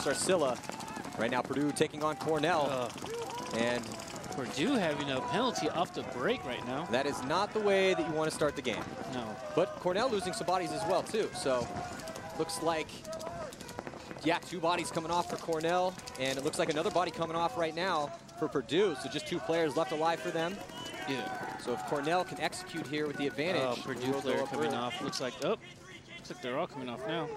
Arcilla. Right now, Purdue taking on Cornell. And Purdue having a penalty off the break right now. That is not the way that you want to start the game. No. But Cornell losing some bodies as well, too. So looks like, yeah, 2 bodies coming off for Cornell. And it looks like another body coming off right now for Purdue. So just 2 players left alive for them. Yeah. So if Cornell can execute here with the advantage. Oh, Purdue player coming off. Looks like they're all coming off now.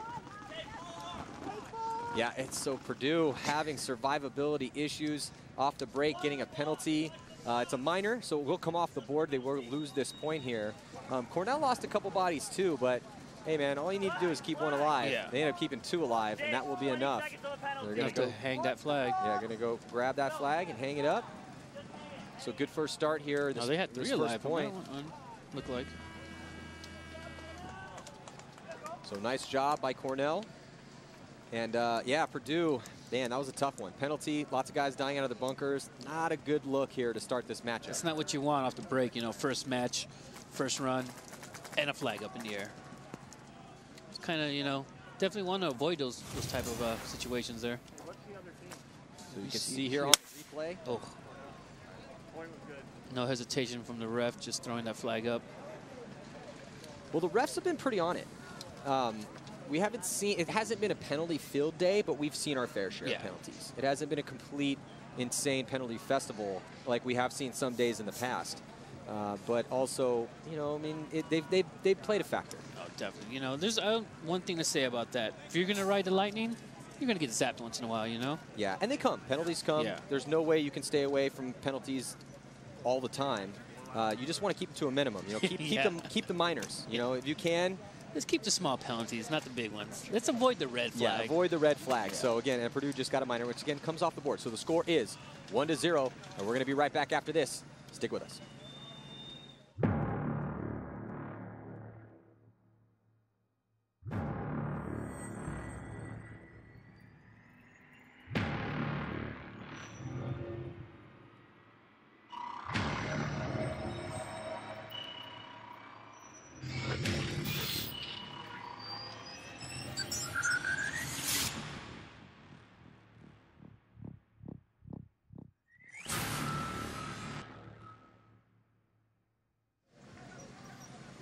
Yeah, it's so Purdue having survivability issues off the break, getting a penalty. It's a minor, so it will come off the board. They will lose this point here. Cornell lost a couple bodies too, but hey man, all you need to do is keep 1 alive. Yeah. They end up keeping 2 alive, and that will be enough. They're gonna go hang that flag. Yeah, gonna go grab that flag and hang it up. So good first start here. They had 3 alive point. Look like. So nice job by Cornell. And yeah, Purdue, man, that was a tough one. Penalty, lots of guys dying out of the bunkers. Not a good look here to start this matchup. That's not what you want off the break, you know, first match, first run, and a flag up in the air. It's kind of, you know, definitely want to avoid those type of situations there. So you can see here on the replay. Oh. No hesitation from the ref, just throwing that flag up. Well, the refs have been pretty on it. We haven't seen, it hasn't been a penalty-filled day, but we've seen our fair share of penalties. It hasn't been a complete, insane penalty festival like we have seen some days in the past. But also, you know, I mean, they've played a factor. Oh, definitely. You know, there's one thing to say about that. If you're going to ride the lightning, you're going to get zapped once in a while, you know? Yeah, and they come. Penalties come. Yeah. There's no way you can stay away from penalties all the time. You just want to keep it to a minimum. You know, keep the minors. You know, if you can. Let's keep the small penalties, not the big ones. Let's avoid the red flag. Yeah, avoid the red flag. Yeah. So again, and Purdue just got a minor, which again comes off the board. So the score is 1-0, and we're going to be right back after this. Stick with us.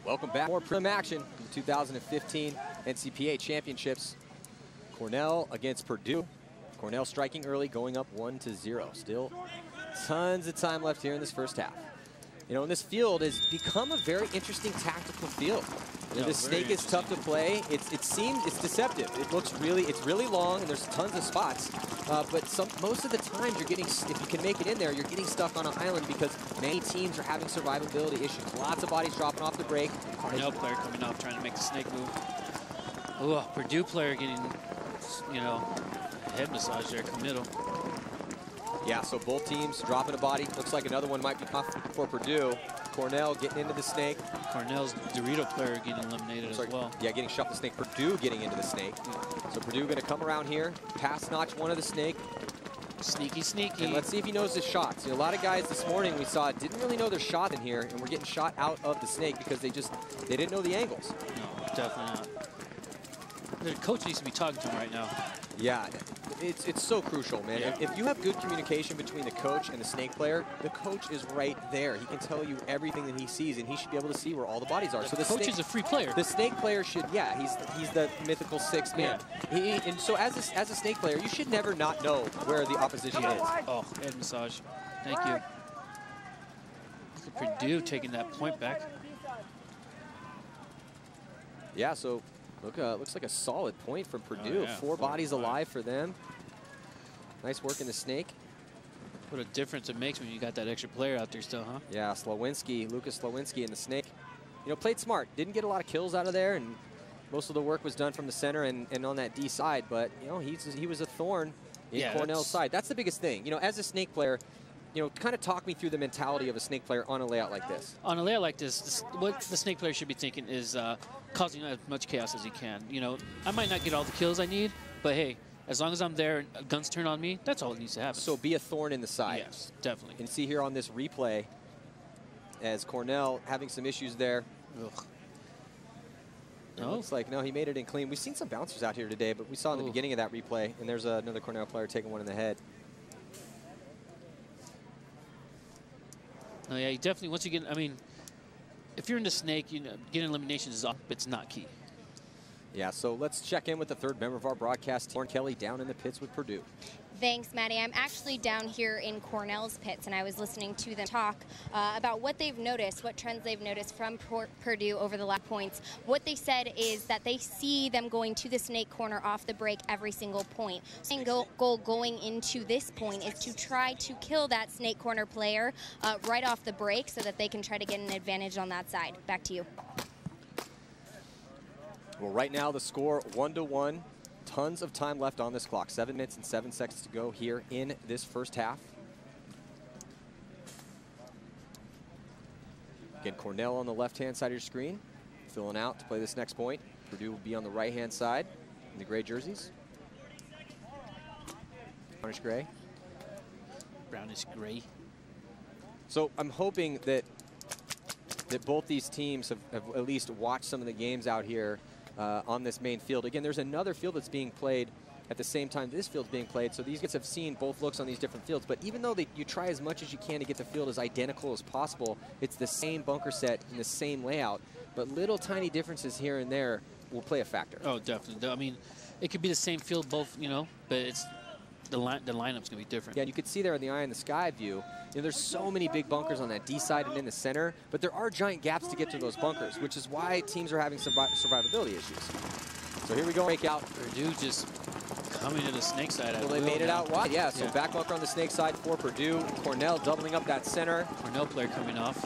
Welcome back. More Prelim action in the 2015 NCPA Championships. Cornell against Purdue. Cornell striking early, going up 1-0. Still tons of time left here in this first half. You know, and this field has become a very interesting tactical field. You know, this snake is tough to play. It's deceptive. It's really long, and there's tons of spots. But most of the times you're getting, if you can make it in there, you're getting stuck on an island because many teams are having survivability issues. Lots of bodies dropping off the break. Cornell player coming off trying to make the snake move. Ooh, Purdue player getting, you know, head massage there, committal. Yeah, so both teams dropping a body. Looks like another one might be off for Purdue. Cornell getting into the snake. Cornell's Dorito player getting eliminated as well. Yeah, getting shot the snake. Purdue getting into the snake. So Purdue going to come around here, pass notch one of the snake. Sneaky, sneaky. And let's see if he knows his shots. You know, a lot of guys this morning we saw didn't really know their shot in here, and we're getting shot out of the snake because they didn't know the angles. No, definitely not. The coach needs to be talking to him right now. Yeah, it's so crucial, man. Yeah. If you have good communication between the coach and the snake player, the coach is right there. He can tell you everything that he sees, and he should be able to see where all the bodies are. The so the coach is a free player. The snake player should, yeah, he's the mythical sixth man. Yeah. And so as a snake player, you should never not know where the opposition is. Oh, head massage. Thank you. Look at Purdue taking that point back. Yeah, so looks like a solid point from Purdue. Oh, yeah. 4 bodies alive for them. Nice work in the snake. What a difference it makes when you got that extra player out there still, huh? Yeah, Lucas Slowinski in the snake. You know, played smart. Didn't get a lot of kills out of there, and most of the work was done from the center and on that D side. But, you know, he was a thorn in Cornell's side. That's the biggest thing. You know, as a snake player, you know, kind of talk me through the mentality of a snake player on a layout like this. On a layout like this, what the snake player should be thinking is causing as much chaos as he can. You know, I might not get all the kills I need, but hey, as long as I'm there and guns turn on me, that's all that needs to happen. So be a thorn in the side. Yes, definitely. And see here on this replay, as Cornell having some issues there. Ugh. It looks like, no, he made it in clean. We've seen some bouncers out here today, but we saw in the beginning of that replay, and there's another Cornell player taking one in the head. No, yeah, you definitely, once you get, I mean, if you're in the snake, you know, getting eliminations is it's not key. Yeah, so let's check in with the third member of our broadcast team, Kelly, down in the pits with Purdue. Thanks, Maddie. I'm actually down here in Cornell's pits, and I was listening to them talk about what they've noticed, what trends they've noticed from Purdue over the last points. What they said is that they see them going to the snake corner off the break every single point. And goal going into this point is to try to kill that snake corner player right off the break so that they can try to get an advantage on that side. Back to you. Well, right now the score 1-1. Tons of time left on this clock. 7 minutes and 7 seconds to go here in this first half. Again, Cornell on the left-hand side of your screen, filling out to play this next point. Purdue will be on the right-hand side in the gray jerseys. Brownish gray. Brownish gray. So I'm hoping that both these teams have at least watched some of the games out here on this main field. Again, there's another field that's being played at the same time this field's being played, so these guys have seen both looks on these different fields. But even though you try as much as you can to get the field as identical as possible, it's the same bunker set and the same layout, but little tiny differences here and there will play a factor. Oh, definitely. I mean, it could be the same field both, you know, but it's the lineup's going to be different. Yeah, and you could see there in the eye in the sky view, you know, there's so many big bunkers on that D side and in the center, but there are giant gaps to get to those bunkers, which is why teams are having survivability issues. So here we go, breakout. Purdue just coming to the snake side. Well, they made it out wide. Yeah, so back bunker on the snake side for Purdue. Cornell doubling up that center. Cornell player coming off.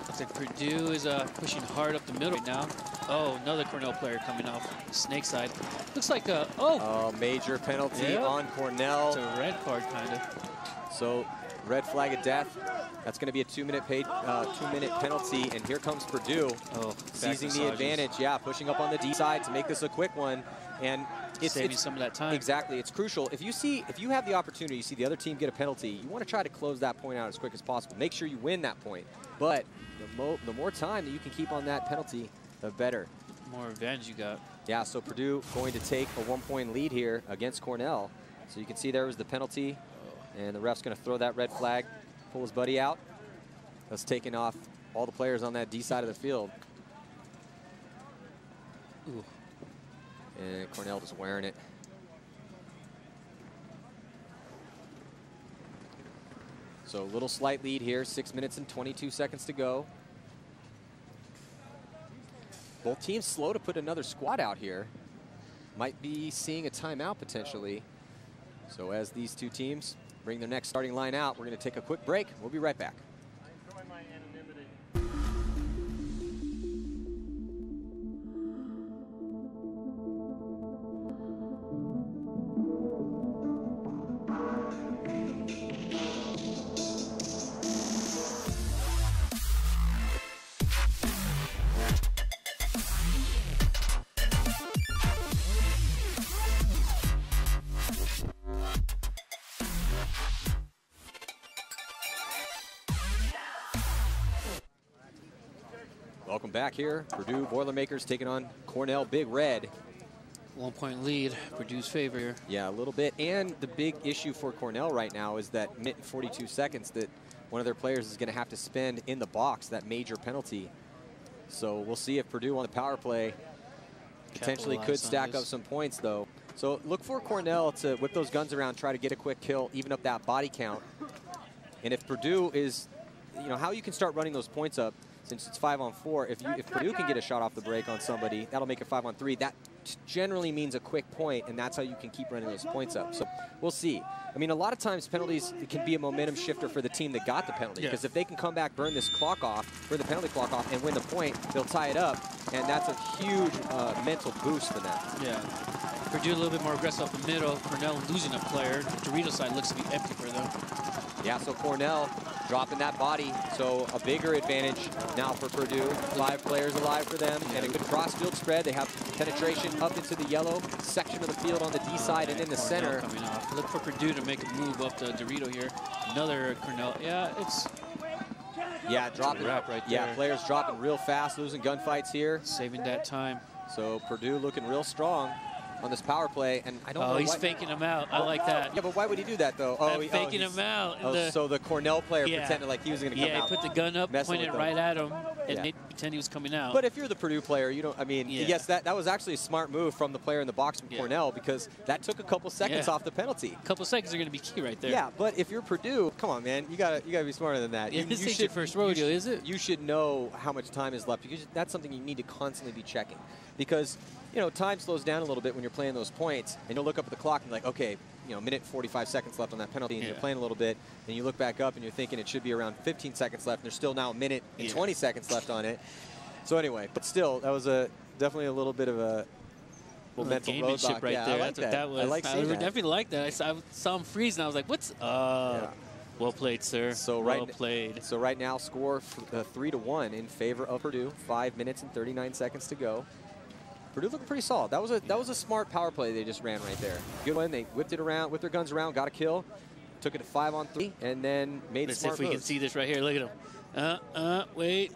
Looks like Purdue is pushing hard up the middle right now. Oh, another Cornell player coming off the snake side. Looks like a, major penalty on Cornell. It's a red card, kind of. So, red flag of death. That's going to be a 2-minute penalty, and here comes Purdue seizing the advantage. Yeah, pushing up on the D side to make this a quick one, and it's saving some of that time. Exactly, it's crucial. If you have the opportunity, you see the other team get a penalty, you want to try to close that point out as quick as possible. Make sure you win that point, but the more time that you can keep on that penalty, the better. The more advantage you got. Yeah, so Purdue going to take a 1-point lead here against Cornell. So you can see there was the penalty, and the ref's going to throw that red flag, pull his buddy out. That's taking off all the players on that D side of the field. Ooh. And Cornell just wearing it. So a little slight lead here, 6 minutes and 22 seconds to go. Both teams slow to put another squad out here. Might be seeing a timeout potentially. So as these two teams bring their next starting line out, we're going to take a quick break. We'll be right back. Welcome back here. Purdue Boilermakers taking on Cornell Big Red. 1-point lead, Purdue's favor here. Yeah, a little bit. And the big issue for Cornell right now is that minute and 42 seconds that one of their players is going to have to spend in the box, that major penalty. So we'll see if Purdue on the power play potentially could stack up some points, though. So look for Cornell to whip those guns around, try to get a quick kill, even up that body count. And if Purdue is, you know, how you can start running those points up, since it's 5-on-4, if Purdue can get a shot off the break on somebody, that'll make it 5-on-3. That generally means a quick point, and that's how you can keep running those points up. So we'll see. I mean, a lot of times penalties can be a momentum shifter for the team that got the penalty, because if they can come back, burn this clock off, burn the penalty clock off, and win the point, they'll tie it up, and that's a huge mental boost for them. Yeah. Purdue a little bit more aggressive up the middle. Cornell losing a player. The Dorito side looks to be empty for them. Yeah, so Cornell dropping that body. So a bigger advantage now for Purdue. 5 players alive for them, and a good cross-field spread. They have penetration up into the yellow section of the field on the D side and in the center. Coming off. Look for Purdue to make a move up to Dorito here. Another Cornell. Yeah, it's... Yeah, dropping. Wrap right yeah, there. players dropping real fast, losing gunfights here. Saving that time. So Purdue looking real strong on this power play, and I don't know. Oh, he's faking him out. I like that. Yeah, but why would he do that though? I'm faking him out. So the Cornell player pretended like he was going to come out. Yeah, he put the gun up, pointed right at him, and made pretend he was coming out. But if you're the Purdue player, you don't. I mean, yes, that was actually a smart move from the player in the box from Cornell, because that took a couple seconds off the penalty. A couple seconds are going to be key right there. Yeah, but if you're Purdue, come on, man, you gotta be smarter than that. Yeah, this ain't your first rodeo, is it? You should know how much time is left, because that's something you need to constantly be checking, because you know time slows down a little bit when you're playing those points, and you'll look up at the clock and be like, okay, you know, minute 45 seconds left on that penalty, and you're playing a little bit, and you look back up and you're thinking it should be around 15 seconds left, and there's still now a minute and 20 seconds left on it. So anyway, but still, that was definitely a little bit of a mental roadblock. Right there. I like that. That was, I like seeing that. Definitely like that. I saw him freeze, and I was like, "What's?" Well played, sir. So well played. So right now, score 3-1 in favor of Purdue. 5 minutes and 39 seconds to go. Purdue looking pretty solid. That was a smart power play they just ran right there. Good one. They whipped it around, whipped their guns around, got a kill, took it to 5-on-3, and then made Let's smart see if we moves. can see this right here. Look at him. Wait.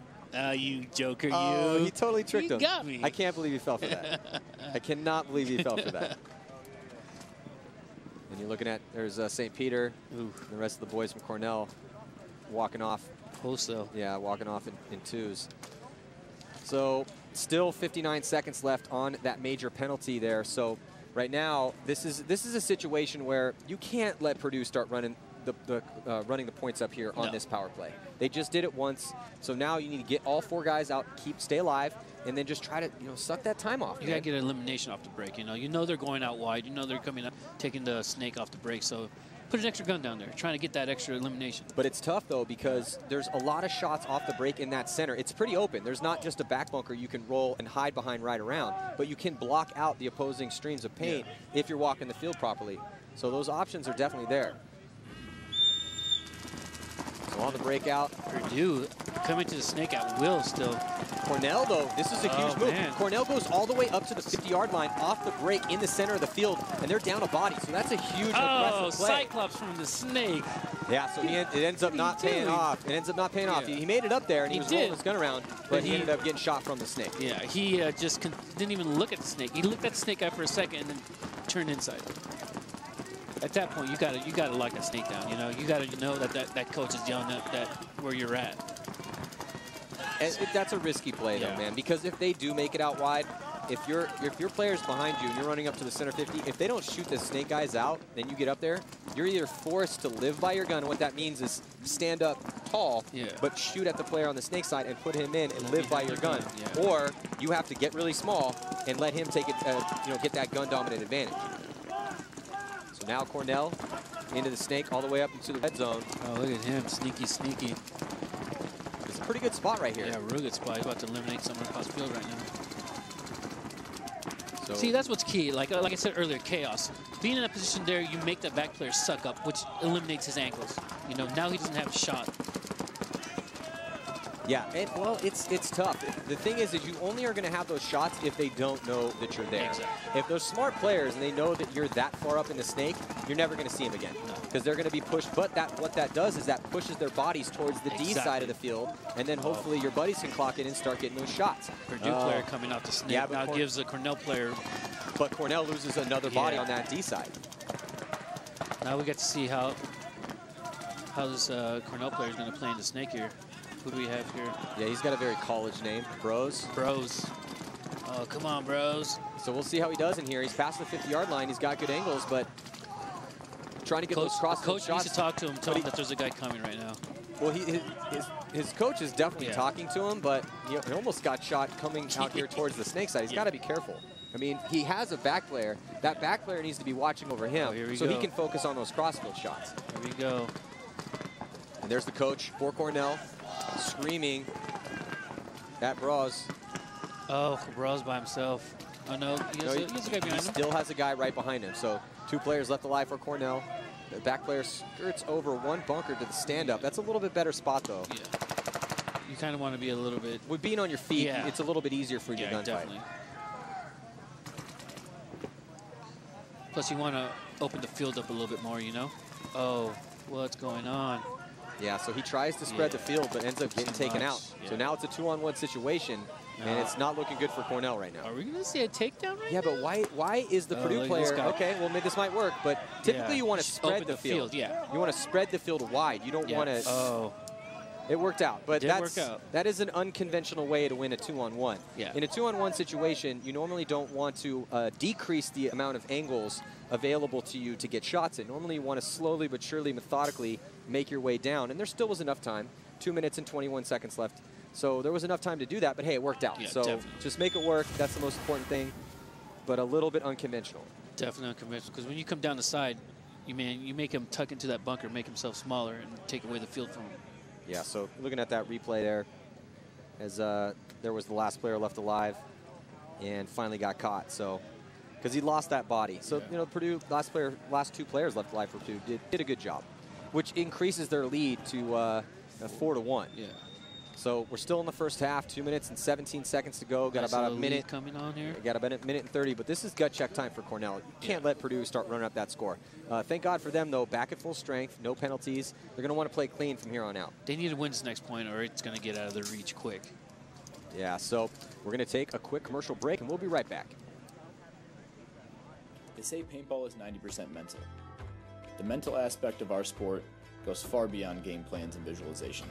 You joker, Oh, you. he totally tricked him. You got me. I can't believe he fell for that. I cannot believe he fell for that. And you're looking at, there's St. Peter, and the rest of the boys from Cornell walking off. Wholesale. Yeah, walking off in twos. So still 59 seconds left on that major penalty there. So right now, this is a situation where you can't let Purdue start running running the points up here on this power play. They just did it once, so now you need to get all 4 guys out, stay alive, and then just try to suck that time off. You gotta get an elimination off the break. You know they're going out wide. You know they're coming up, taking the snake off the break. So put an extra gun down there, trying to get that extra elimination. But it's tough though, because there's a lot of shots off the break in that center. It's pretty open. There's not just a back bunker you can roll and hide behind right around, but you can block out the opposing streams of paint if you're walking the field properly. So those options are definitely there. So on the breakout, Purdue coming to the snake at will still. Cornell, though, this is a huge move. Man. Cornell goes all the way up to the 50-yard line off the break in the center of the field, and they're down a body. So that's a huge aggressive play. Cyclops from the snake. Yeah, so it ends up not paying off. It ends up not paying off. He made it up there, and he was rolling his gun around, but he ended up getting shot from the snake. Yeah, he just didn't even look at the snake. He looked at the snake out for a second and then turned inside. At that point, you gotta lock that snake down. You gotta know that coach is yelling at where you're at. And that's a risky play though, man, because if they do make it out wide, if your player's behind you and you're running up to the center 50, if they don't shoot the snake guys out, then you get up there, you're either forced to live by your gun, and what that means is stand up tall, but shoot at the player on the snake side and put him in and live by your gun, or you have to get really small and let him take it, get that gun dominant advantage. So now Cornell into the snake all the way up into the red zone. Oh, look at him, sneaky, sneaky. It's a pretty good spot right here. Yeah, real good spot. He's about to eliminate someone across the field right now. So see, that's what's key. Like I said earlier, chaos. Being in that position there, you make that back player suck up, which eliminates his ankles. Now he doesn't have a shot. Yeah, and well, it's tough. The thing is you only are going to have those shots if they don't know that you're there. Exactly. If they're smart players and they know that you're that far up in the snake, you're never going to see them again, because they're going to be pushed. But what that does is that pushes their bodies towards the D side of the field, and then hopefully your buddies can clock in and start getting those shots. Purdue player coming out the snake now gives the Cornell player. But Cornell loses another body on that D side. Now we get to see how this Cornell player is going to play in the snake here. Who do we have here? Yeah, he's got a very college name, Bros. Bros. Oh, come on, Bros. So we'll see how he does in here. He's past the 50-yard line. He's got good angles, but trying to get those cross coach shots. Needs to talk to him, tell him that there's a guy coming right now. Well, his coach is definitely talking to him, but he almost got shot coming out here towards the snake side. He's got to be careful. I mean, he has a back player. That back player needs to be watching over him so he can focus on those crossfield shots. Here we go. And there's the coach for Cornell, screaming at Bros. Oh, Bros by himself. Oh, no, he has a guy behind him. He still has a guy right behind him. So 2 players left alive for Cornell. The back player skirts over one bunker to the stand-up. That's a little bit better spot, though. Yeah. You kind of want to be a little bit... With being on your feet, it's a little bit easier for your gunfight. Definitely. Plus, you want to open the field up a little bit more, you know? Oh, what's going on? Yeah, so he tries to spread the field, but ends up getting taken out. Yeah. So now it's a 2-on-1 situation, and it's not looking good for Cornell right now. Are we going to see a takedown right now? Yeah, but why is the Purdue player, okay, well, maybe this might work, but typically you want to spread the field. Yeah. You want to spread the field wide. You don't want to... Oh. It worked out, but that is an unconventional way to win a 2-on-1. Yeah. In a 2-on-1 situation, you normally don't want to decrease the amount of angles available to you to get shots in. Normally you want to slowly but surely, methodically make your way down, and there still was enough time, 2 minutes and 21 seconds left. So there was enough time to do that, but hey, it worked out. Yeah, so definitely. Just make it work. That's the most important thing, but a little bit unconventional. Definitely unconventional, because when you come down the side, you make him tuck into that bunker, make himself smaller, and take away the field from him. Yeah, so looking at that replay there, as there was the last player left alive and finally got caught. So, because he lost that body. So, you know, Purdue, last two players left alive for Purdue did a good job, which increases their lead to 4-1. Yeah. So we're still in the first half, 2 minutes and 17 seconds to go. Got about a minute coming on here. Got about a minute and 30, but this is gut check time for Cornell. You can't let Purdue start running up that score. Thank God for them, though. Back at full strength, no penalties. They're going to want to play clean from here on out. They need to win this next point, or it's going to get out of their reach quick. Yeah, so we're going to take a quick commercial break, and we'll be right back. They say paintball is 90% mental. The mental aspect of our sport goes far beyond game plans and visualization.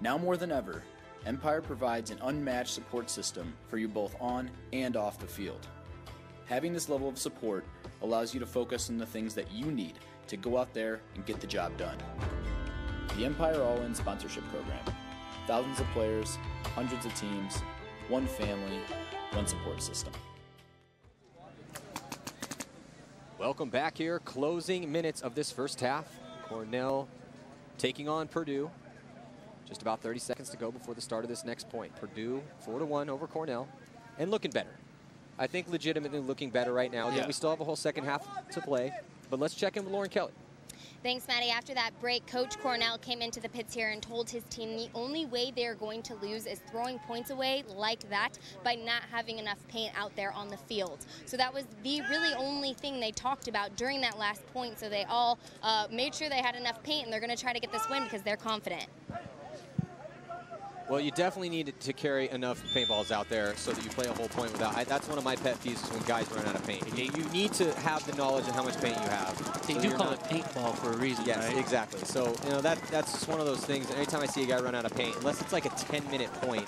Now more than ever, Empire provides an unmatched support system for you both on and off the field. Having this level of support allows you to focus on the things that you need to go out there and get the job done. The Empire All-In Sponsorship Program. Thousands of players, hundreds of teams, one family, one support system. Welcome back here. Closing minutes of this first half. Cornell taking on Purdue. Just about 30 seconds to go before the start of this next point. Purdue 4-1 over Cornell and looking better. I think legitimately looking better right now. Again, we still have a whole second half to play, but let's check in with Lauren Kelly. Thanks, Maddie. After that break, Coach Cornell came into the pits here and told his team the only way they're going to lose is throwing points away like that by not having enough paint out there on the field. So that was the really only thing they talked about during that last point. So they all made sure they had enough paint, and they're going to try to get this win because they're confident. Well, you definitely need to carry enough paintballs out there so that you play a whole point without. That's one of my pet peeves is when guys run out of paint. You need to have the knowledge of how much paint you have. They do call it paintball for a reason, yes, right? Exactly. So, you know, that's just one of those things. Anytime I see a guy run out of paint, unless it's like a 10-minute point,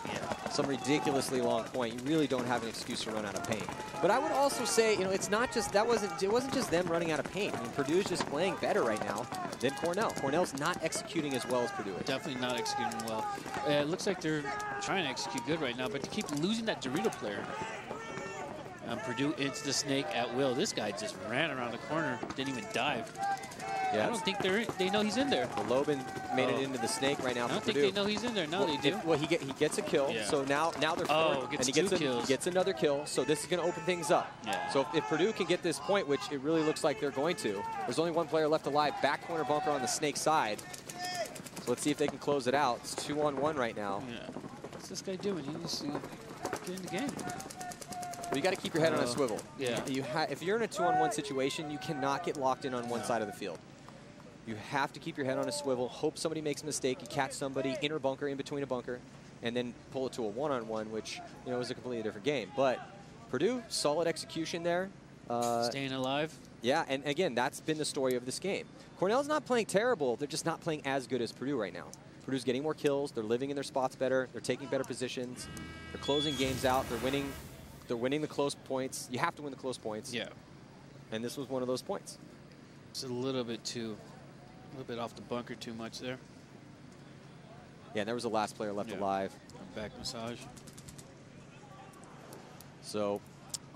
some ridiculously long point, you really don't have an excuse to run out of paint. But I would also say, you know, it's not just it wasn't just them running out of paint. I mean, Purdue's just playing better right now than Cornell. Cornell's not executing as well as Purdue is. Definitely not executing well. It looks like they're trying to execute good right now, but to keep losing that Dorito player. Purdue into the snake at will. This guy just ran around the corner, didn't even dive. Yeah, I don't think they know he's in there. Well, Lobin made it into the snake right now. I don't for think Purdue. they know he's in there. Now they do. Well, he gets a kill. Yeah. So now they're forward, and he gets another kill. So this is going to open things up. Yeah. So if Purdue can get this point, which it really looks like they're going to, there's only one player left alive. Back corner bunker on the snake side. So let's see if they can close it out. It's 2-on-1 right now. Yeah. What's this guy doing? He needs to get in the game. Well, you got to keep your head on a swivel. Yeah. If you're in a 2-on-1 situation, you cannot get locked in on one side of the field. You have to keep your head on a swivel, hope somebody makes a mistake, you catch somebody, inner bunker, in between a bunker, and then pull it to a 1-on-1, which, you know, is a completely different game. But Purdue, solid execution there. Staying alive. Yeah, and again, that's been the story of this game. Cornell's not playing terrible, they're just not playing as good as Purdue right now. Purdue's getting more kills, they're living in their spots better, they're taking better positions, they're closing games out, they're winning the close points. You have to win the close points. Yeah. And this was one of those points. It's a little bit off the bunker too much there. Yeah, and there was the last player left alive. Back massage. So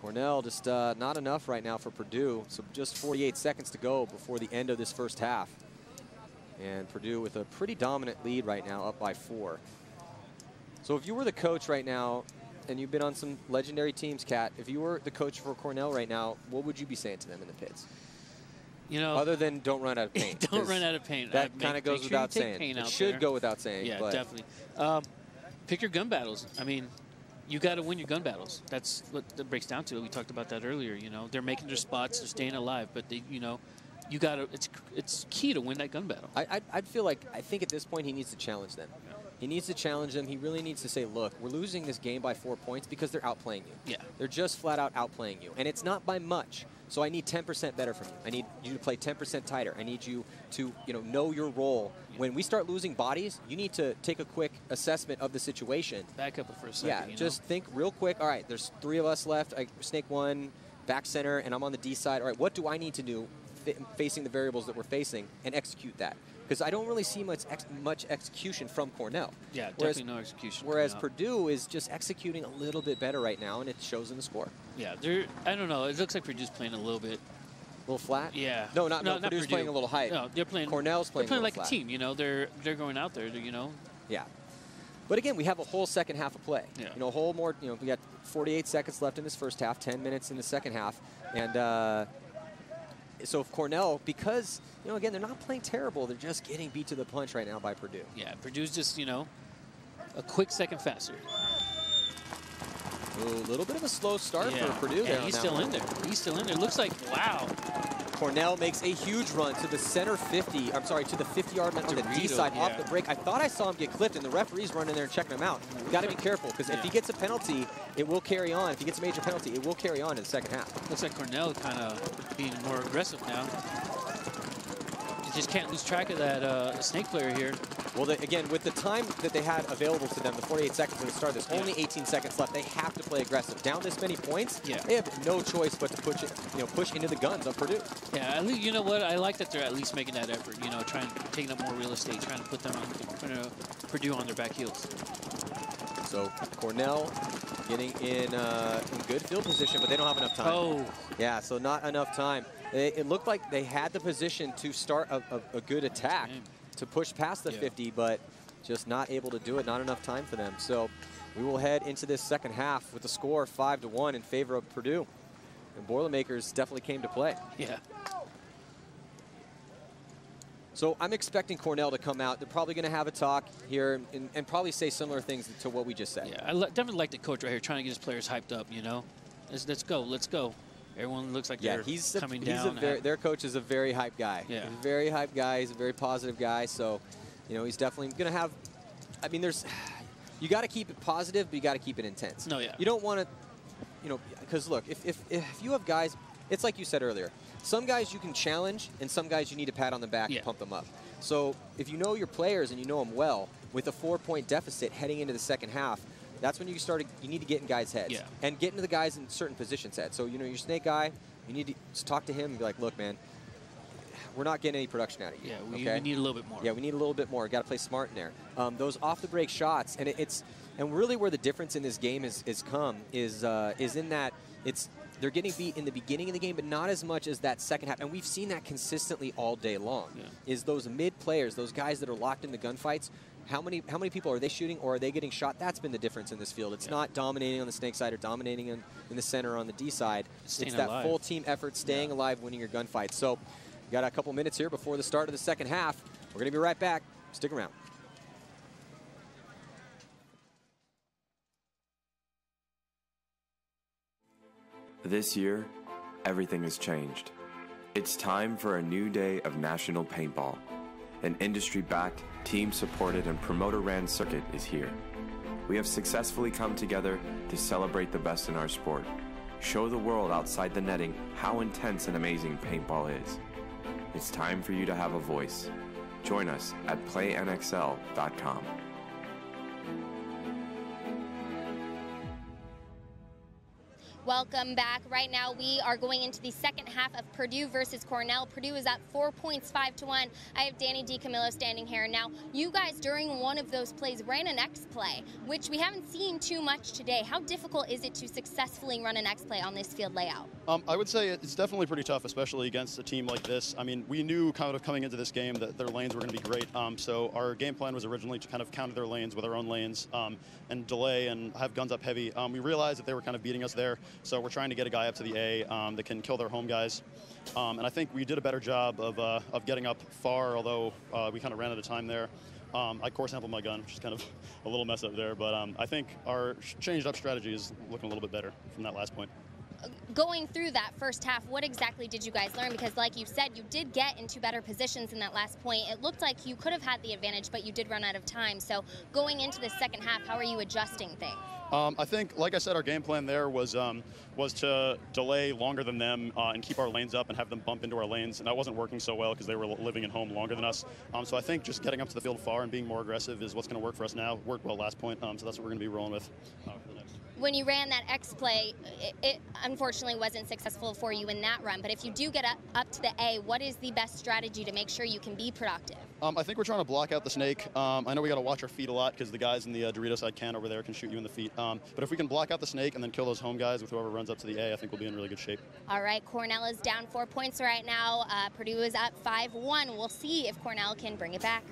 Cornell just not enough right now for Purdue. So just 48 seconds to go before the end of this first half. And Purdue with a pretty dominant lead right now, up by 4. So if you were the coach right now, and you've been on some legendary teams, Kat, if you were the coach for Cornell right now, what would you be saying to them in the pits? You know, other than don't run out of paint. Don't run out of paint. That kind of goes without saying. It should go without saying. Yeah, but definitely. Pick your gun battles. I mean, you got to win your gun battles. That's what that breaks down to. We talked about that earlier. You know, they're making their spots, they're staying alive, but they, you know, you got to. It's key to win that gun battle. I'd feel like I think at this point he needs to challenge them. Yeah. He needs to challenge them. He really needs to say, look, we're losing this game by 4 points because they're outplaying you. Yeah. They're just flat out outplaying you, and it's not by much. So I need 10% better from you. I need you to play 10% tighter. I need you to, know your role. When we start losing bodies, you need to take a quick assessment of the situation. Back up for a second. Yeah, just think real quick. All right, there's 3 of us left. Snake 1, back center, and I'm on the D side. All right, what do I need to do facing the variables that we're facing and execute that? Because I don't really see much execution from Cornell. Yeah, definitely no execution. Whereas Purdue is just executing a little bit better right now, and it shows in the score. Yeah, I don't know. It looks like Purdue's playing a little bit. A little flat? Yeah. No, not Purdue's playing a little high. No, they're playing. Cornell's playing. They're playing like flat. a team. You know, they're going out there. Yeah. But again, we have a whole second half of play. Yeah. A whole more. We got 48 seconds left in this first half, 10 minutes in the second half, and. So if Cornell, because, again, they're not playing terrible. They're just getting beat to the punch right now by Purdue. Yeah, Purdue's just, a quick second faster. A little bit of a slow start for Purdue. Yeah, he's still in there. He's still in there. Looks like, wow. Cornell makes a huge run to the center 50. I'm sorry, to the 50-yard line on the D side off the break. I thought I saw him get clipped, and the referee's running there and checking him out. Got to be careful, because if he gets a penalty, it will carry on. If he gets a major penalty, it will carry on in the second half. Looks like Cornell kind of being more aggressive now. You just can't lose track of that Snake player here. Well, again, with the time that they had available to them, the 48 seconds at the start, there's only 18 seconds left. They have to play aggressive. Down this many points, they have no choice but to push into the guns of Purdue. Yeah, at least, you know what? I like that they're at least making that effort. Taking up more real estate, trying to put Purdue on their back heels. So Cornell getting in good field position, but they don't have enough time. Oh. Yeah, so not enough time. It looked like they had the position to start a good attack, to push past the 50, but just not able to do it. Not enough time for them. So we will head into this second half with the score 5-1 in favor of Purdue. And Boilermakers definitely came to play. Yeah. So I'm expecting Cornell to come out. They're probably going to have a talk here and probably say similar things to what we just said. Yeah, I definitely like the coach right here, trying to get his players hyped up, Let's go, let's go. Everyone looks like they're coming down. Their coach is a very hype guy. Yeah. He's a very hype guy. He's a very positive guy. So, he's definitely going to have, you got to keep it positive, but you got to keep it intense. No, yeah. You don't want to, because look, if you have guys, it's like you said earlier, some guys you can challenge and some guys you need to pat on the back and pump them up. So if you know your players and you know them well, with a 4-point deficit heading into the second half, that's when you need to get in guys' heads and get into the guys in certain positions' heads. So, your snake guy, you need to just talk to him and be like, look, man, we're not getting any production out of you. Yeah, we need a little bit more. Yeah, we need a little bit more. Got to play smart in there. Those off-the-break shots, and really where the difference in this game is in that they're getting beat in the beginning of the game, but not as much as that second half. And we've seen that consistently all day long. Yeah. Is those mid players, those guys that are locked in the gunfights, how many people are they shooting or are they getting shot? That's been the difference in this field. It's not dominating on the snake side or dominating in the center on the D side. It's that full team effort, staying alive, winning your gunfights. So we got a couple minutes here before the start of the second half. We're going to be right back. Stick around. This year, everything has changed. It's time for a new day of National Paintball. An industry-backed, team-supported, and promoter-ran circuit is here. We have successfully come together to celebrate the best in our sport. Show the world outside the netting how intense and amazing paintball is. It's time for you to have a voice. Join us at playnxl.com. Welcome back. Right now we are going into the second half of Purdue versus Cornell. Purdue is at 4 points, 5-1. I have Danny DiCamillo standing here. Now, you guys during one of those plays ran an X play, which we haven't seen too much today. How difficult is it to successfully run an X play on this field layout? I would say it's definitely pretty tough, especially against a team like this. I mean, we knew kind of coming into this game that their lanes were going to be great. So our game plan was originally to kind of counter their lanes with our own lanes and delay and have guns up heavy. We realized that they were kind of beating us there. So we're trying to get a guy up to the A that can kill their home guys. And I think we did a better job of getting up far, although we kind of ran out of time there. I core sampled my gun, which is kind of a little mess up there. But I think our changed up strategy is looking a little bit better from that last point. Going through that first half, what exactly did you guys learn? Because like you said, you did get into better positions in that last point. It looked like you could have had the advantage, but you did run out of time. So going into the second half, how are you adjusting things? I think, like I said, our game plan there was to delay longer than them and keep our lanes up and have them bump into our lanes. And that wasn't working so well because they were living at home longer than us. So I think just getting up to the field far and being more aggressive is what's going to work for us now. Worked well last point, so that's what we're going to be rolling with for the next. When you ran that X play, it unfortunately wasn't successful for you in that run. But if you do get up to the A, what is the best strategy to make sure you can be productive? I think we're trying to block out the snake. I know we got to watch our feet a lot because the guys in the Dorito side can over there can shoot you in the feet. But if we can block out the snake and then kill those home guys with whoever runs up to the A, I think we'll be in really good shape. All right, Cornell is down 4 points right now. Purdue is up 5-1. We'll see if Cornell can bring it back.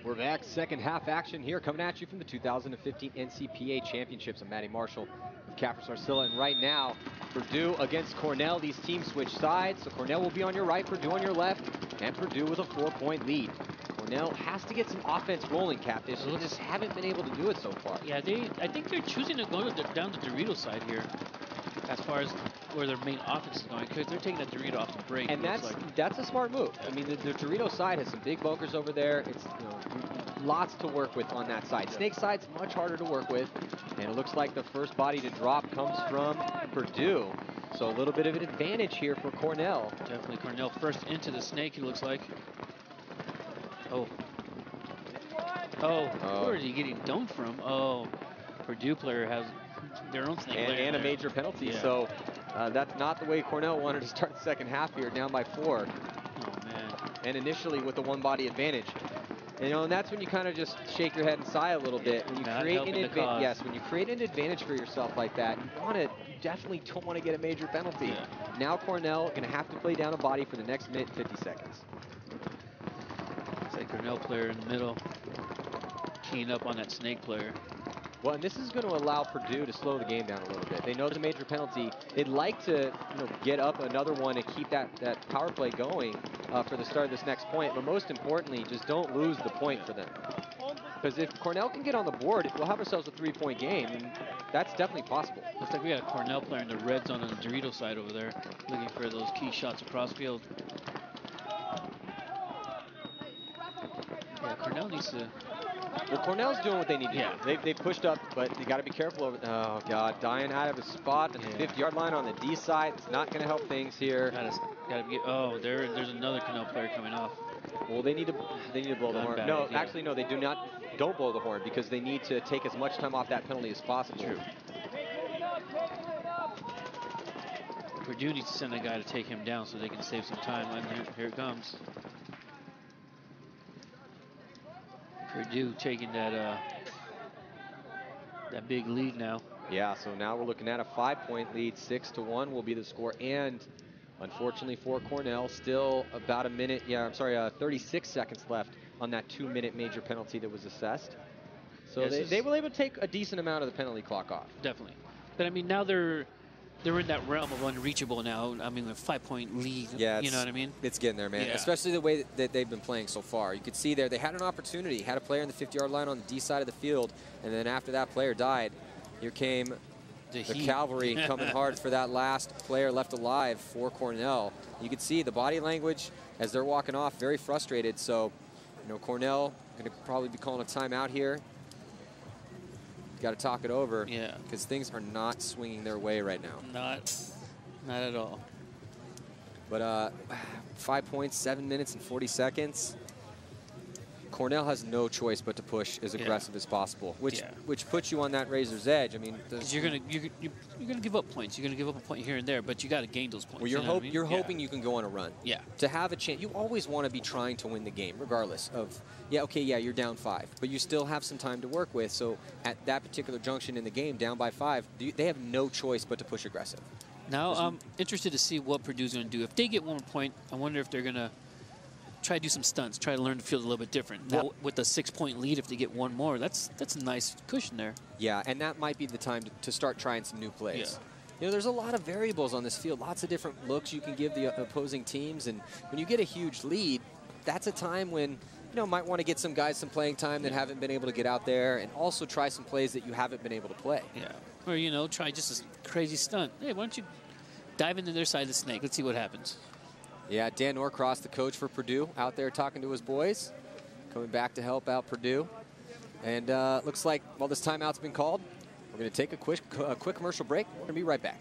We're back, second half action here, coming at you from the 2015 NCPA Championships. I'm Matty Marshall with Caffrey Sarcilla, and right now, Purdue against Cornell. These teams switch sides, so Cornell will be on your right, Purdue on your left, and Purdue with a 4-point lead. Cornell has to get some offense rolling, Captain. They just haven't been able to do it so far. Yeah, I think they're choosing to go down the Dorito side here, as far as where their main offense is going, because they're taking that Dorito off the break. And that's a smart move. I mean, the Dorito side has some big bunkers over there. It's lots to work with on that side. Snake side's much harder to work with, and it looks like the first body to drop comes from Purdue. So a little bit of an advantage here for Cornell. Definitely Cornell first into the snake, it looks like. Oh. Where is he getting dunked from? Oh, Purdue player has their own snake player. And a major penalty, yeah. So that's not the way Cornell wanted to start the second half here, down by 4. Oh, man. And initially with the one-body advantage. And that's when you kind of just shake your head and sigh a little bit. When you create an advantage, when you create an advantage for yourself like that, you definitely don't want to get a major penalty. Yeah. Now Cornell going to have to play down a body for the next minute and 50 seconds. It's like Cornell player in the middle, keying up on that snake player. Well, and this is going to allow Purdue to slow the game down a little bit. They know it's a major penalty. They'd like to get up another one and keep that power play going for the start of this next point. But most importantly, just don't lose the point for them. Because if Cornell can get on the board, we'll have ourselves a 3-point game, and that's definitely possible. Looks like we got a Cornell player in the red zone on the Dorito side over there, looking for those key shots across field. Yeah, Cornell needs to... Well, Cornell's doing what they need to do. They pushed up, but you got to be careful over. Oh God, dying out of his spot at the 50-yard line on the D side. It's not going to help things here. Gotta get. Oh, there's another Cornell player coming off. Well, they need to blow the horn. No, actually, no, they do not. Don't blow the horn because they need to take as much time off that penalty as possible. True. Purdue needs to send a guy to take him down so they can save some time. And here it comes. Purdue taking that big lead now. Yeah, so now we're looking at a 5-point lead. 6-1 will be the score. And unfortunately for Cornell, still about 36 seconds left on that 2-minute major penalty that was assessed. So they were able to take a decent amount of the penalty clock off. Definitely. But I mean, now they're they're in that realm of unreachable now. I mean, a 5-point lead. Yeah, you know what I mean? It's getting there, man. Yeah. Especially the way that they've been playing so far. You could see there they had an opportunity, had a player in the 50-yard line on the D side of the field, and then after that player died, here came the cavalry coming hard for that last player left alive for Cornell. You could see the body language as they're walking off, very frustrated. So, you know, Cornell going to probably be calling a timeout here. Got to talk it over. Yeah. Because things are not swinging their way right now. Not at all. But 5 points, 7 minutes and 40 seconds. Cornell has no choice but to push as aggressive as possible, which puts you on that razor's edge. I mean, you're gonna give up points. You're gonna give up a point here and there, but you got to gain those points. Well, you're hoping you can go on a run. Yeah. To have a chance, you always want to be trying to win the game, regardless of you're down 5, but you still have some time to work with. So at that particular junction in the game, down by 5, they have no choice but to push aggressive. Now I'm interested to see what Purdue's going to do. If they get 1 point, I wonder if they're going to try to do some stunts, try to learn the field a little bit different. Now, with a 6-point lead, if they get 1 more, that's a nice cushion there. Yeah, and that might be the time to start trying some new plays. Yeah. You know, there's a lot of variables on this field, lots of different looks you can give the opposing teams, and when you get a huge lead, that's a time when, you know, might want to get some guys some playing time that haven't been able to get out there, and also try some plays that you haven't been able to play. Yeah, or, you know, try just a crazy stunt. Hey, why don't you dive into their side of the snake? Let's see what happens. Yeah, Dan Norcross, the coach for Purdue, out there talking to his boys, coming back to help out Purdue. And looks like, while this timeout's been called, we're going to take a quick commercial break. We're going to be right back.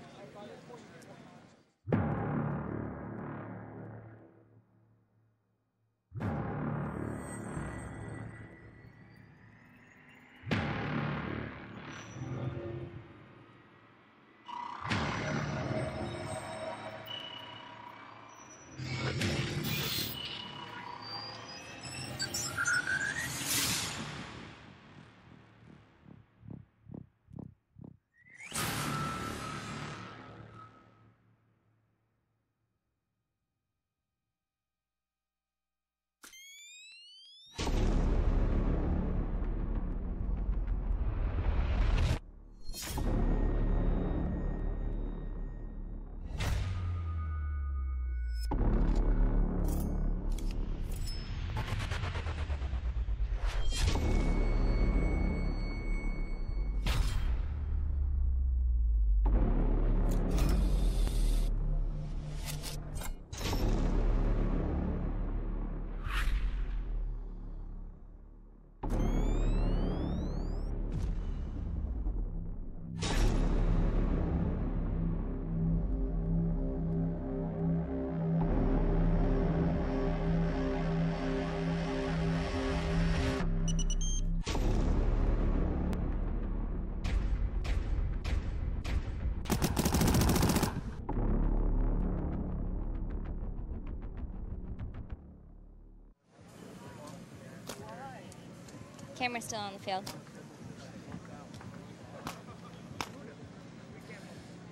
Camera's still on the field.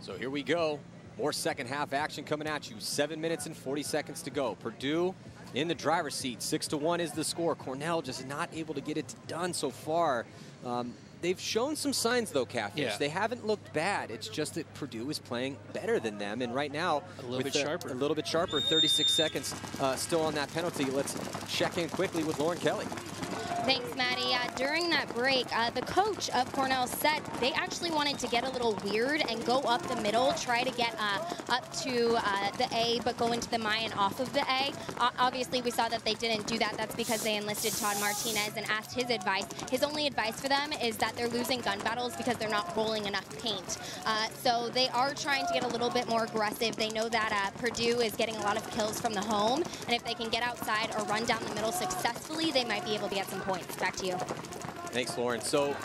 So here we go. More second half action coming at you. 7 minutes and 40 seconds to go. Purdue in the driver's seat. 6-1 is the score. Cornell just not able to get it done so far. They've shown some signs, though, Catfish. Yeah. They haven't looked bad. It's just that Purdue is playing better than them. And right now, a little bit sharper. A little bit sharper. 36 seconds still on that penalty. Let's check in quickly with Lauren Kelly. Thanks, Maddie. During that break, the coach of Cornell said they actually wanted to get a little weird and go up the middle, try to get up to the A, but go into the Mayan off of the A. Obviously, we saw that they didn't do that. That's because they enlisted Todd Martinez and asked his advice. His only advice for them is that they're losing gun battles because they're not rolling enough paint. So they are trying to get a little bit more aggressive. They know that Purdue is getting a lot of kills from the home, and if they can get outside or run down the middle successfully, they might be able to get some points. Back to you. Thanks, Lauren. So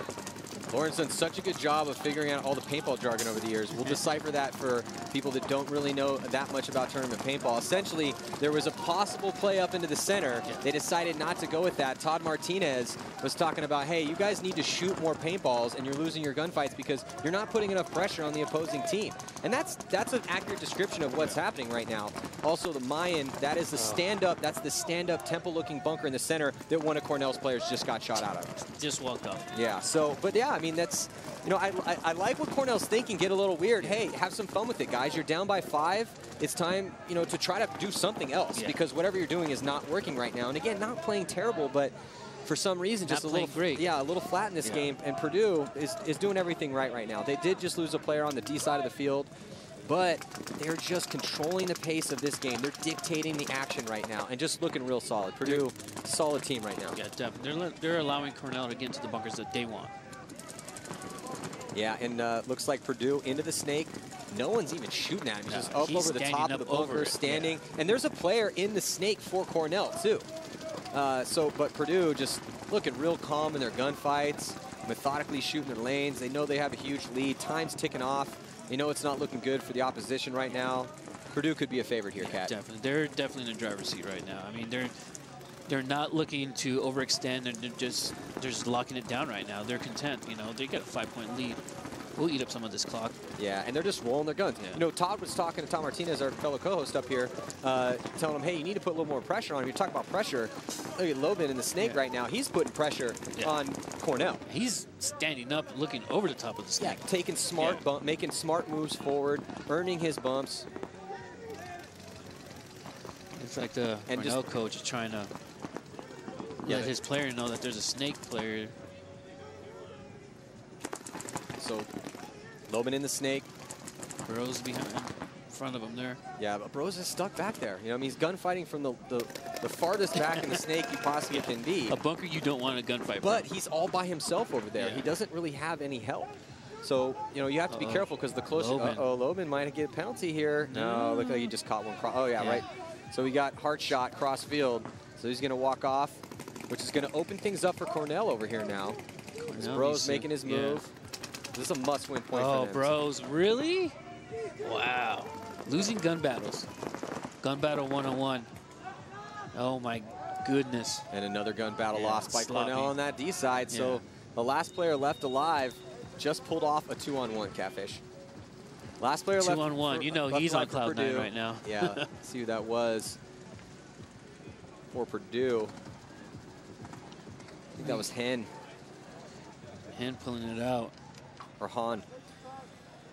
Lauren's done such a good job of figuring out all the paintball jargon over the years. We'll decipher that for people that don't really know that much about tournament paintball. Essentially, there was a possible play up into the center. They decided not to go with that. Todd Martinez was talking about, hey, you guys need to shoot more paintballs, and you're losing your gunfights because you're not putting enough pressure on the opposing team. And that's an accurate description of what's happening right now. Also, the Mayan, that is the stand-up. That's the stand-up temple-looking bunker in the center that one of Cornell's players just got shot out of. Just walked off. Yeah. So, but yeah, I mean, mean, that's, you know, I like what Cornell's thinking. Get a little weird. Hey, have some fun with it, guys. You're down by 5. It's time, you know, to try to do something else because whatever you're doing is not working right now. And again, not playing terrible, but for some reason, just a little great. Yeah, a little flat in this game. And Purdue is doing everything right now. They did just lose a player on the D side of the field, but they're just controlling the pace of this game. They're dictating the action right now and just looking real solid. Purdue, solid team right now. Yeah, definitely. They're allowing Cornell to get into the bunkers that they want. Yeah, and looks like Purdue into the snake. No one's even shooting at him. He's just up he's over the top of the bunker, standing. Yeah. And there's a player in the snake for Cornell, too. But Purdue just looking real calm in their gunfights, methodically shooting their lanes. They know they have a huge lead. Time's ticking off. They know it's not looking good for the opposition right now. Purdue could be a favorite here, Kat. Definitely. They're definitely in the driver's seat right now. I mean, they're not looking to overextend, and they're just locking it down right now. They're content. You know, they got a 5-point lead. We'll eat up some of this clock. Yeah, and they're just rolling their guns. Yeah. You know, Todd was talking to Tom Martinez, our fellow co-host up here, telling him, hey, you need to put a little more pressure on him. You talk about pressure. Look at Lobin in the snake right now. He's putting pressure on Cornell. He's standing up, looking over the top of the snake. Yeah, taking smart making smart moves forward, earning his bumps. It's like the Cornell coach is trying to let his player know that there's a snake player. So, Lobin in the snake. Bros behind, in front of him there. Yeah, but Bros is stuck back there. You know, I mean, he's gunfighting from the farthest back in the snake you possibly can be. A bunker you don't want to gunfight But he's all by himself over there. He doesn't really have any help. So, you know, you have to be careful because the closer... Lobin might get a penalty here. No, look like he just caught one. Oh, yeah, right. So we got heart shot cross field. So he's going to walk off, which is going to open things up for Cornell over here now. Bros making his move. This is a must-win point for them. Oh, Bros, really? Wow. Losing gun battles. Gun battle 101. Oh, my goodness. And another gun battle lost by Cornell on that D side. So the last player left alive just pulled off a 2-on-1, Catfish. Last player left. 2-on-1. You know he's on cloud 9 right now. Yeah. Let's see who that was for Purdue. I think that was Hen. Hen pulling it out. Or Hahn.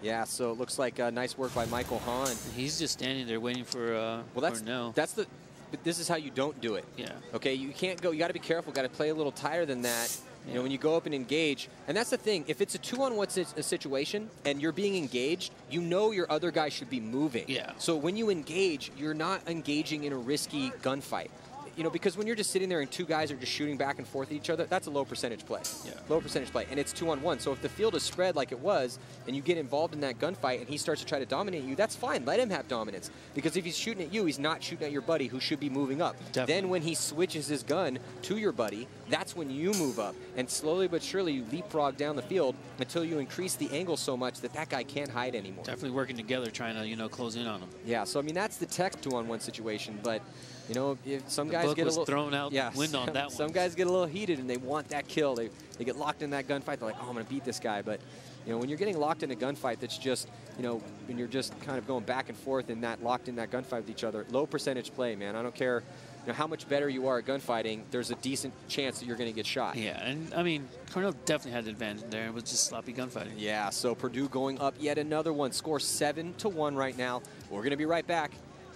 Yeah, so it looks like nice work by Michael Hahn. He's just standing there waiting for Cornell. But this is how you don't do it. Yeah. Okay, you can't go, you got to be careful, got to play a little tighter than that. You know, when you go up and engage, and that's the thing, if it's a 2-on-1 situation and you're being engaged, you know your other guy should be moving. Yeah. So when you engage, you're not engaging in a risky gunfight. You know, because when you're just sitting there and two guys are just shooting back and forth at each other, that's a low percentage play. Yeah. Low percentage play. And it's 2-on-1. So if the field is spread like it was, and you get involved in that gunfight and he starts to try to dominate you, that's fine. Let him have dominance. Because if he's shooting at you, he's not shooting at your buddy who should be moving up. Definitely. Then when he switches his gun to your buddy, that's when you move up. And slowly but surely you leapfrog down the field until you increase the angle so much that that guy can't hide anymore. Definitely working together, trying to, you know, close in on him. Yeah, so I mean, that's the tech 2-on-1 situation. But you know, if some guys get a little thrown out wind on that one. Some guys get a little heated and they want that kill. They get locked in that gunfight. They're like, oh, I'm going to beat this guy. But you know, when you're getting locked in a gunfight, that's just, you know, when you're just kind of going back and forth in that locked in that gunfight with each other, low percentage play, man. I don't care, you know, how much better you are at gunfighting. There's a decent chance that you're going to get shot. Yeah, and I mean, Cornell definitely had the advantage there. It was just sloppy gunfighting. Yeah, so Purdue going up yet another one. Score 7-1 right now. We're going to be right back.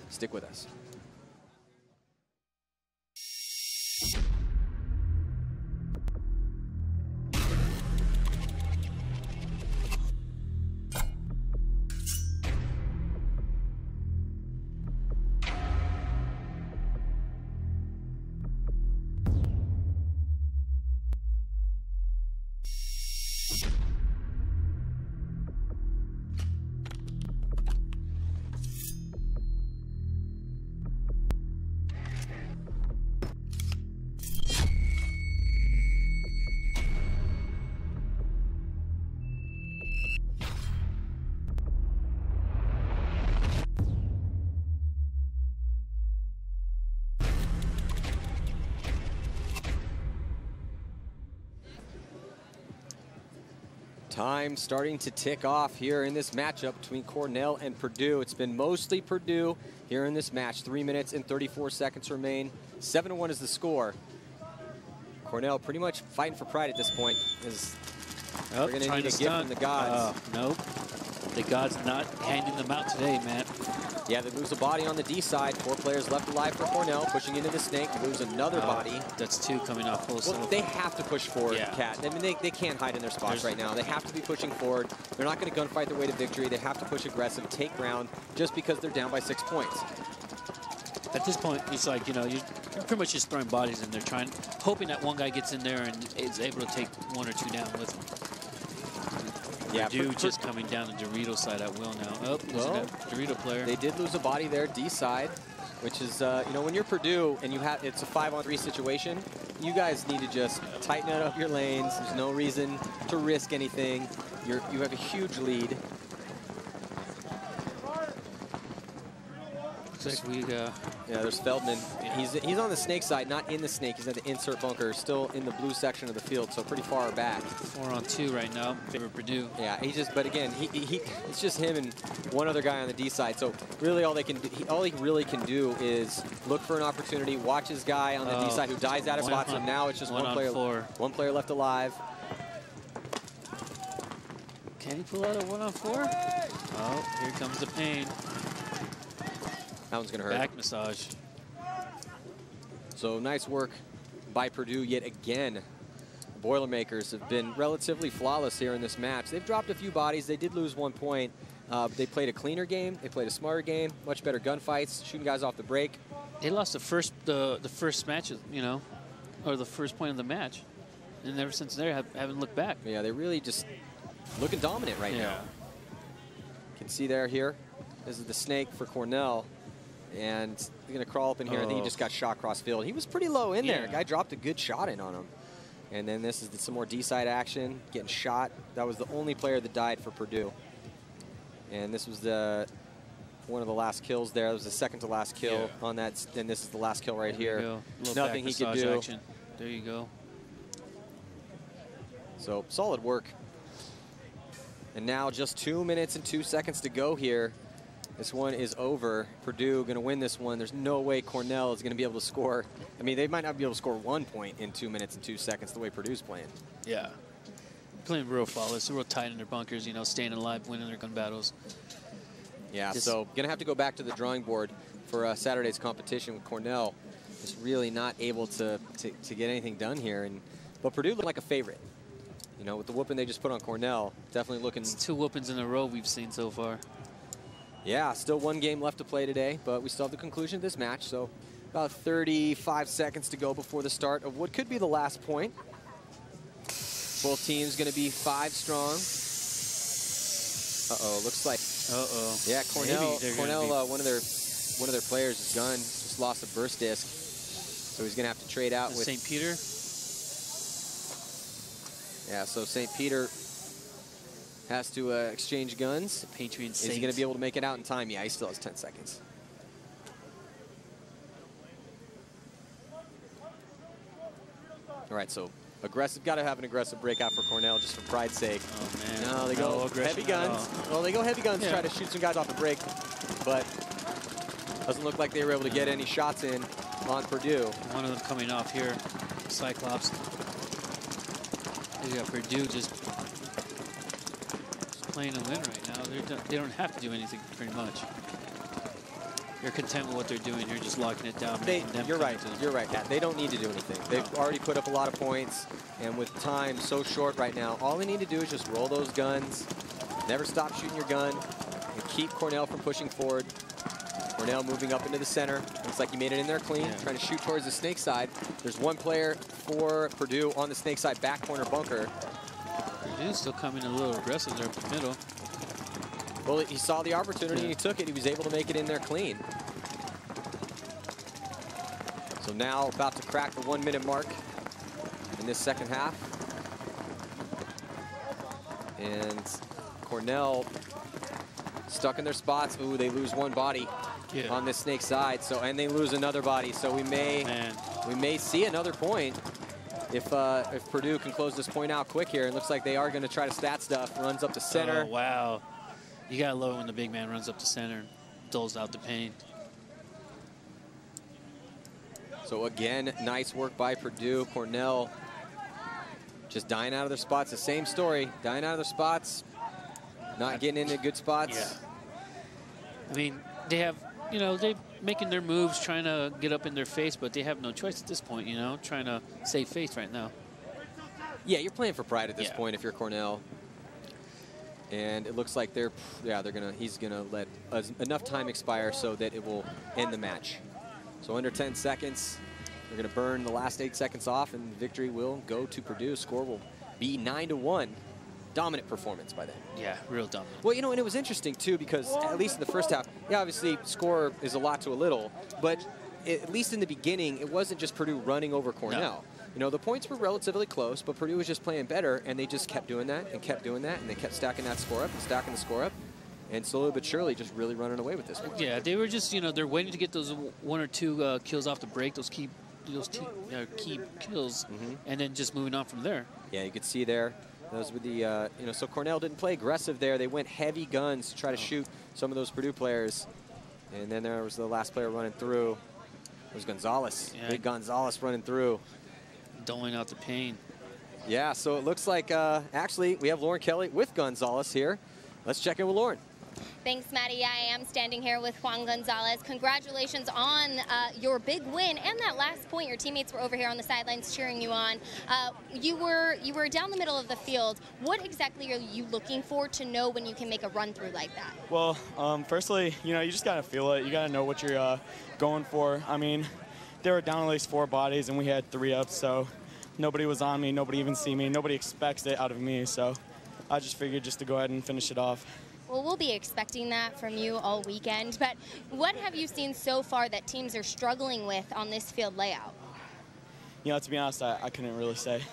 Stick with us. Time starting to tick off here in this matchup between Cornell and Purdue. It's been mostly Purdue here in this match. 3 minutes and 34 seconds remain. 7-1 is the score. Cornell pretty much fighting for pride at this point, as Oh, We're going to trying need to a gift stunt. from the gods. Nope. The gods not handing them out today, man. Yeah, they lose a body on the D side. 4 players left alive for Cornell, pushing into the snake, lose another body. That's 2 coming off full Well, they have to push forward, Yeah. Kat. I mean, they can't hide in their spots right now. They have to be pushing forward. They're not going to gunfight their way to victory. They have to push aggressive, take ground, just because they're down by 6 points. At this point, it's like, you know, you're pretty much just throwing bodies in there, hoping that one guy gets in there and is able to take 1 or 2 down with him. Yeah, Purdue just coming down the Dorito side at will now. Oh, losing that Dorito player. They did lose a body there, D side, which is, you know, when you're Purdue and it's a 5-on-3 situation, you guys need to just tighten up your lanes. There's no reason to risk anything. You have a huge lead. Yeah, there's Feldman. Yeah. He's on the snake side, not in the snake. He's at the insert bunker, still in the blue section of the field, so pretty far back. 4-on-2 right now, in favor of Purdue. Yeah, but again, it's just him and one other guy on the D side. So really, all he really can do is look for an opportunity, watch his guy on the D side who dies out of spots. So now it's just one player left alive. Can he pull out a 1-on-4? Oh, here comes the pain. That one's going to hurt. Back massage. So nice work by Purdue yet again. The Boilermakers have been relatively flawless here in this match. They've dropped a few bodies. They did lose 1 point. But they played a cleaner game. They played a smarter game. Much better gunfights, shooting guys off the break. They lost the first match, you know, or the first point of the match. And ever since there, haven't looked back. Yeah, they really just looking dominant right now. You can see here. This is the snake for Cornell. And he's going to crawl up in here. I think he just got shot cross field. He was pretty low in there. Guy dropped a good shot in on him. And then this is some more D-side action, getting shot. That was the only player that died for Purdue. And this was one of the last kills there. That was the second to last kill on that. And this is the last kill right here. Nothing he could do. Action. There you go. So solid work. And now just 2 minutes and 2 seconds to go here. This one is over. Purdue going to win this one. There's no way Cornell is going to be able to score. I mean, they might not be able to score 1 point in 2 minutes and 2 seconds the way Purdue's playing. Yeah. Playing real flawless, real tight in their bunkers, you know, staying alive, winning their gun battles. Yeah, so going to have to go back to the drawing board for Saturday's competition with Cornell. Just really not able to get anything done here. But Purdue looked like a favorite. You know, with the whooping they just put on Cornell, definitely looking. It's 2 whoopings in a row we've seen so far. Yeah, still 1 game left to play today, but we still have the conclusion of this match. So about 35 seconds to go before the start of what could be the last point. Both teams going to be 5 strong. Uh-oh, looks like. Uh-oh. Yeah, Cornell, one of their players' gun just lost a burst disc, so he's going to have to trade out with St. Peter. Yeah, so St. Peter has to exchange guns. The Patriot Is he going to be able to make it out in time? Yeah, he still has 10 seconds. All right, so aggressive. Got to have an aggressive breakout for Cornell just for pride's sake. Oh, man. No, they go heavy guns. Well, they go heavy guns to try to shoot some guys off the break, but doesn't look like they were able to get any shots in on Purdue. One of them coming off here, Cyclops. You got Purdue just playing to win right now. They don't have to do anything pretty much. You're content with what they're doing. You're just locking it down. You're right. You're right, Kat. They don't need to do anything. They've already put up a lot of points, and with time so short right now, all they need to do is just roll those guns, never stop shooting your gun, and keep Cornell from pushing forward. Cornell moving up into the center. Looks like he made it in there clean, trying to shoot towards the snake side. There's 1 player for Purdue on the snake side back corner bunker. Purdue's still coming a little aggressive there up the middle. Well, he saw the opportunity and he took it. He was able to make it in there clean. So now about to crack the 1 minute mark in this second half. And Cornell stuck in their spots. Ooh, they lose 1 body on this snake side. So, and they lose another body. So we may see another point if Purdue can close this point out quick here. It looks like they are going to try to stat stuff. Runs up to center. Oh, wow. You got to love it when the big man runs up to center and doles out the pain. So again, nice work by Purdue. Cornell just dying out of their spots. The same story, dying out of their spots, not getting into good spots. Yeah. I mean, they have, you know, they're making their moves, trying to get up in their face, but they have no choice at this point, you know, trying to save face right now. Yeah, you're playing for pride at this point if you're Cornell. And it looks like he's gonna let enough time expire so that it will end the match. So under 10 seconds, they're gonna burn the last 8 seconds off, and victory will go to Purdue. Score will be 9-1. Dominant performance by them. Yeah, real dominant. Well, you know, and it was interesting too, because at least in the first half, yeah, obviously score is a lot to a little, but at least in the beginning, it wasn't just Purdue running over Cornell. No. You know, the points were relatively close, but Purdue was just playing better, and they just kept doing that and kept doing that, and they kept stacking that score up and stacking the score up, and slowly but surely just really running away with this one. Yeah, they were just, you know, they're waiting to get those 1 or 2 kills off the break, those key kills, and then just moving on from there. Yeah, you could see there, those were the, you know, so Cornell didn't play aggressive there. They went heavy guns to try to shoot some of those Purdue players, and then there was the last player running through. It was Gonzalez, big Gonzalez running through. Doling out the pain. Yeah, so it looks like, actually, we have Lauren Kelly with Gonzalez here. Let's check in with Lauren. Thanks, Maddie. I am standing here with Juan Gonzalez. Congratulations on your big win and that last point. Your teammates were over here on the sidelines cheering you on. You were down the middle of the field. What exactly are you looking for to know when you can make a run through like that? Well, firstly, you know, you just got to feel it. You got to know what you're going for. I mean, they were down at least 4 bodies, and we had 3 up, so nobody was on me. Nobody even see me. Nobody expects it out of me, so I just figured just to go ahead and finish it off. Well, we'll be expecting that from you all weekend, but what have you seen so far that teams are struggling with on this field layout? You know, to be honest, I couldn't really say.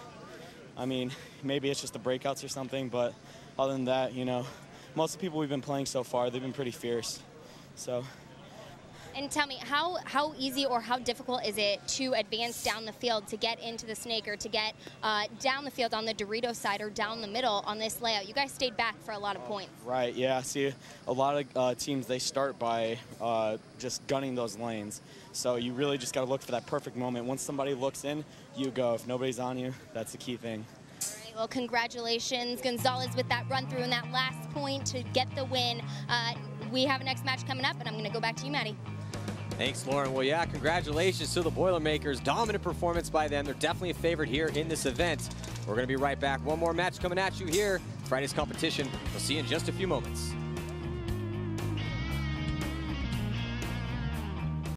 I mean, maybe it's just the breakouts or something, but other than that, you know, most of the people we've been playing so far, they've been pretty fierce, so. And tell me, how easy or how difficult is it to advance down the field, to get into the snake, or to get down the field on the Dorito side or down the middle on this layout? You guys stayed back for a lot of points. Right, yeah. See, a lot of teams, they start by just gunning those lanes. So you really just got to look for that perfect moment. Once somebody looks in, you go. If nobody's on you, that's the key thing. All right, well, congratulations, Gonzalez, with that run through and that last point to get the win. We have a next match coming up, and I'm going to go back to you, Maddie. Thanks, Lauren. Well, yeah, congratulations to the Boilermakers. Dominant performance by them. They're definitely a favorite here in this event. We're going to be right back. One more match coming at you here. Friday's competition. We'll see you in just a few moments.